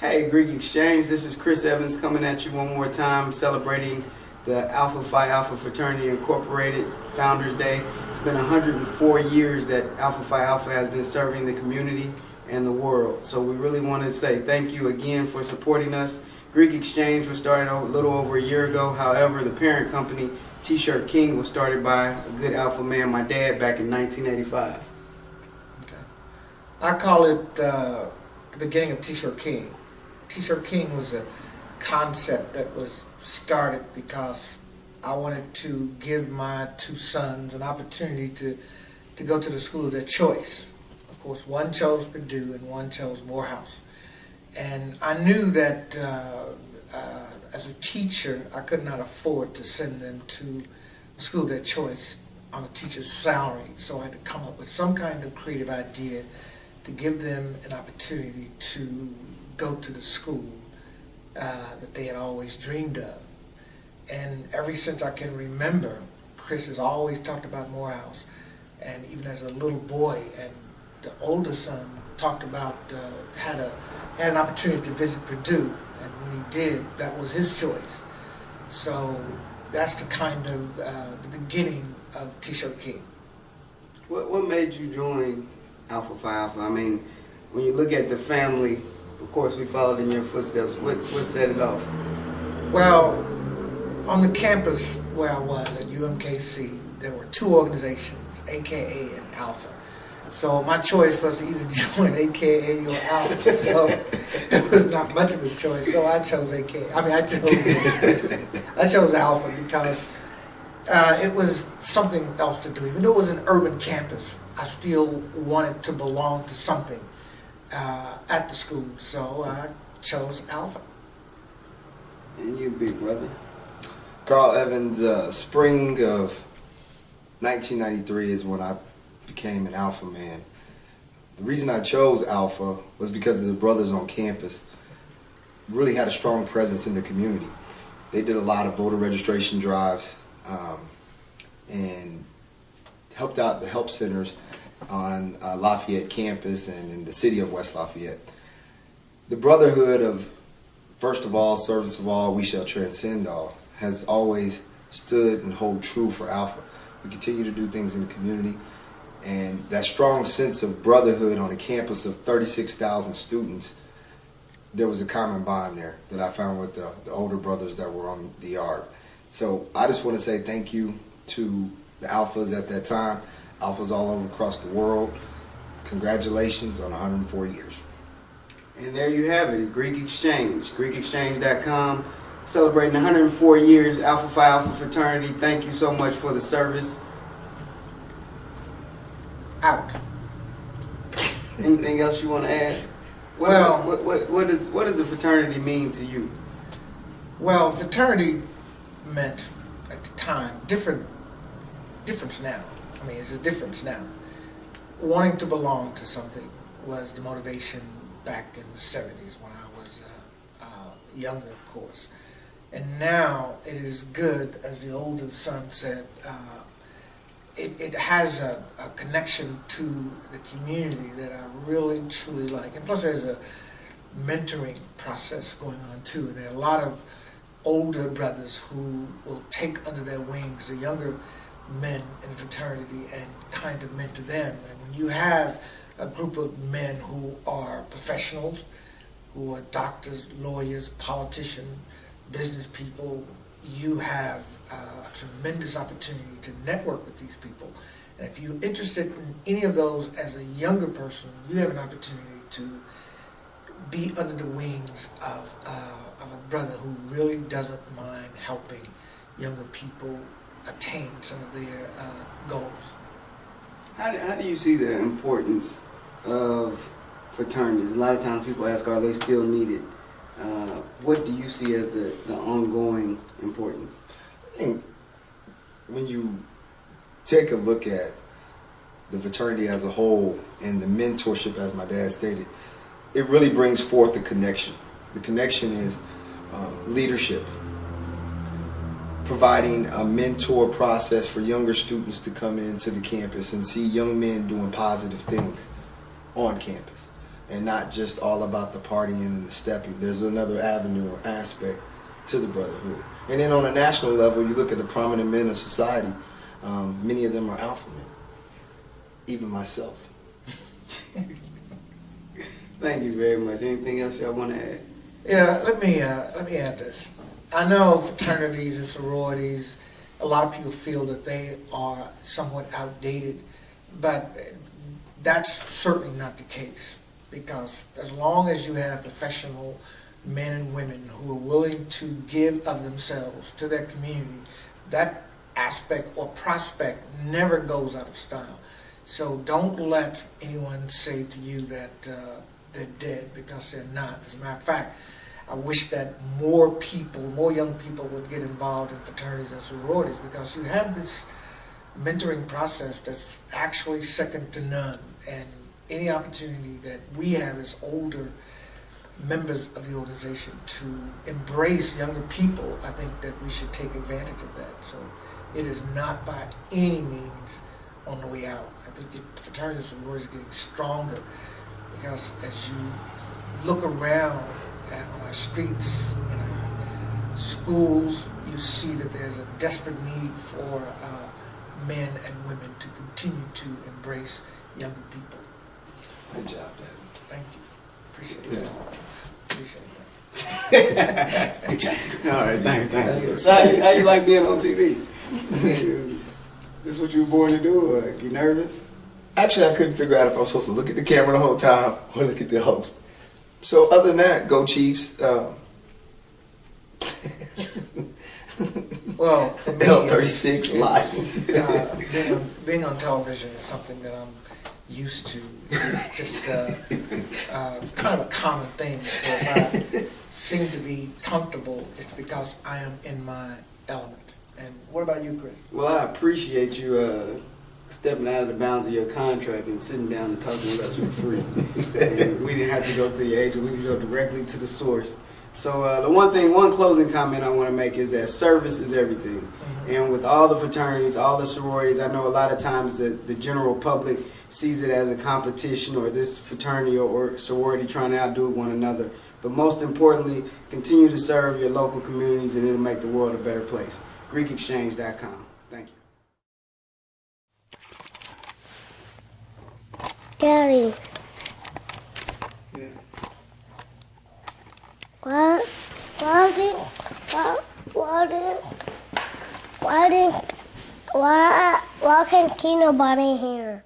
Hey, greekXchange, this is Chris Evans coming at you one more time, celebrating the Phi Alpha Fraternity Incorporated Founders Day. It's been 104 years that Phi Alpha has been serving the community and the world. So we really want to say thank you again for supporting us. greekXchange was started a little over a year ago. However, the parent company, T-Shirt King, was started by a good Alpha man, my dad, back in 1985. Okay. I call it the beginning of T-Shirt King. T-Shirt King was a concept that was started because I wanted to give my two sons an opportunity to go to the school of their choice. Of course, one chose Purdue and one chose Morehouse. And I knew that as a teacher, I could not afford to send them to the school of their choice on a teacher's salary. So I had to come up with some kind of creative idea to give them an opportunity to go to the school that they had always dreamed of. And ever since I can remember, Chris has always talked about Morehouse. And even as a little boy, and the older son talked about, had an opportunity to visit Purdue. And when he did, that was his choice. So that's the kind of the beginning of T-Shirt King. What made you join Phi Alpha? I mean, when you look at the family, of course we followed in your footsteps. What set it off? Well, on the campus where I was at UMKC, there were two organizations, AKA and Alpha. So my choice was to either join AKA or Alpha. So it was not much of a choice. So I chose AKA. I chose Alpha because it was something else to do. Even though it was an urban campus, I still wanted to belong to something at the school. So I chose Alpha. And you, big brother? Carl Evans, spring of 1993 is when I became an Alpha man. The reason I chose Alpha was because the brothers on campus really had a strong presence in the community. They did a lot of voter registration drives and helped out the help centers on Lafayette campus and in the city of West Lafayette. The brotherhood of, first of all, servants of all, we shall transcend all, has always stood and hold true for Alpha. We continue to do things in the community, and that strong sense of brotherhood on a campus of 36,000 students, there was a common bond there that I found with the older brothers that were on the yard. So I just want to say thank you to the Alphas at that time, Alphas all over across the world. Congratulations on 104 years. And there you have it, greekXchange, greekXchange.com, celebrating 104 years, Phi Alpha fraternity. Thank you so much for the service. Out. Anything else you want to add? What does the fraternity mean to you? Well, fraternity meant at the time difference now. I mean, it's a difference now. Wanting to belong to something was the motivation back in the 70s when I was younger, of course. And now it is good, as the older son said, it has a connection to the community that I really, truly like. And plus there's a mentoring process going on too. And there are a lot of older brothers who will take under their wings the younger men in the fraternity and kind of mentor them. And when you have a group of men who are professionals, who are doctors, lawyers, politicians, business people, you have a tremendous opportunity to network with these people. And if you're interested in any of those as a younger person, you have an opportunity to be under the wings of a brother who really doesn't mind helping younger people attain some of their goals. How do you see the importance of fraternities? A lot of times people ask, are they still needed? What do you see as the ongoing importance? I think when you take a look at the fraternity as a whole and the mentorship, as my dad stated, it really brings forth the connection. The connection is leadership, providing a mentor process for younger students to come into the campus and see young men doing positive things on campus. and not just all about the partying and the stepping. There's another avenue or aspect to the brotherhood. And then on a national level, you look at the prominent men of society, many of them are alpha men, even myself. Thank you very much. Anything else y'all want to add? Yeah, let me add this. I know fraternities and sororities, a lot of people feel that they are somewhat outdated, but that's certainly not the case, because as long as you have professional men and women who are willing to give of themselves to their community, that aspect or prospect never goes out of style. So don't let anyone say to you that they're dead, because they're not. As a matter of fact, I wish that more people, more young people would get involved in fraternities and sororities, because you have this mentoring process that's actually second to none. And any opportunity that we have as older members of the organization to embrace younger people, I think that we should take advantage of that. So it is not by any means on the way out. I think the fraternities and sororities are getting stronger, because as you look around on our streets, in our schools, you see that there's a desperate need for men and women to continue to embrace younger people. Good job, Dad. Thank you. Appreciate it. Appreciate that. Good job. All right, thanks. So how you like being on TV? This is what you were born to do? Or you nervous? Actually, I couldn't figure out if I was supposed to look at the camera the whole time or look at the host. So other than that, go Chiefs. Well, for me, L36 live. Being on television is something that I'm used to. It's just kind of a common thing. So if I seem to be comfortable, it's because I am in my element. And what about you, Chris? Well, I appreciate you stepping out of the bounds of your contract and sitting down and talking with us for free. And we didn't have to go through the agent. We could go directly to the source. So the one closing comment I want to make is that service is everything. Mm-hmm. And with all the fraternities, all the sororities, I know a lot of times the general public sees it as a competition, or this fraternity or sorority trying to outdo one another. But most importantly, continue to serve your local communities, and it'll make the world a better place. greekexchange.com. Thank you. Daddy. Yeah. Why can't nobody here?